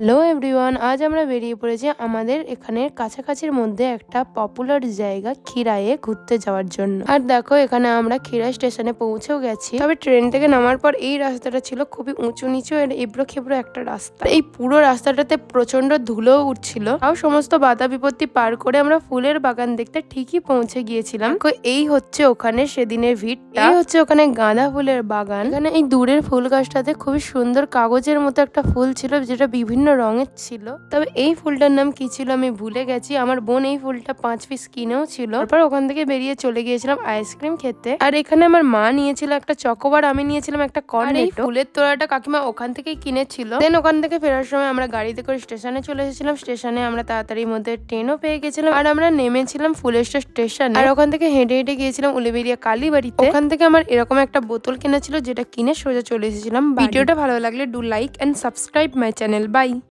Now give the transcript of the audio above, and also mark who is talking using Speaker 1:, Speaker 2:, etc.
Speaker 1: Hello everyone, আজ আমরা বেরিয়ে পড়েছি আমাদের এখানের কাছাকাছির মধ্যে একটা পপুলার জায়গা খিরাইয়ে ঘুরতে যাওয়ার জন্য। আর দেখো এখানে আমরা খিরাই স্টেশনে পৌঁছেও গেছি। তবে ট্রেন থেকে নামার পর এই রাস্তাটা ছিল খুবই উঁচু নিচু আর এবড়ো খেবড়ো একটা রাস্তা। এই পুরো রাস্তাটাতে প্রচন্ড ধুলো উঠছিল। তাও সমস্ত বাধা বিপত্তি পার করে আমরা ফুলের বাগান দেখতে ঠিকই পৌঁছে গিয়েছিলাম। এই হচ্ছে ওখানে সেদিনের ভিড়টা। এই হচ্ছে ওখানে গাঁদা ফুলের বাগান। এখানে এই দূরের ফুল গাছটাতে খুবই সুন্দর কাগজের মতো একটা ফুল ছিল, যেটা বিভিন্ন রঙের ছিল। তবে এই ফুলটার নাম কি ছিল আমি ভুলে গেছি। আমার বোন এই ফুলটা 5 পিস কিনেও ছিল। তারপর ওখান থেকে বেরিয়ে চলে গিয়েছিলাম আইসক্রিম খেতে। আর এখানে আমার মা নিয়েছিল একটা চকোবার, আমি নিয়েছিলাম একটা কর্নেটো। এই ফুলের তোড়াটা কাকিমা ওখান থেকেই কিনেছিল। দেন ওখান থেকে ফেরার সময় আমরা গাড়িতে করে স্টেশনে চলে এসেছিলাম। স্টেশনে আমরা তাড়াতাড়ির মধ্যে ট্রেনও পেয়ে গেছিলাম আর আমরা নেমেছিলাম ফুলেশ্বর স্টেশনে। আর ওখান থেকে হেঁটে হেঁটে গিয়েছিলাম উলিবেরিয়া কালীবাড়িতে। ওখান থেকে আমার এরকম একটা বোতল কেনা ছিল, যেটা কিনে সোজা চলে এসেছিলাম। ভিডিওটা ভালো লাগলে do like and subscribe my channel. By.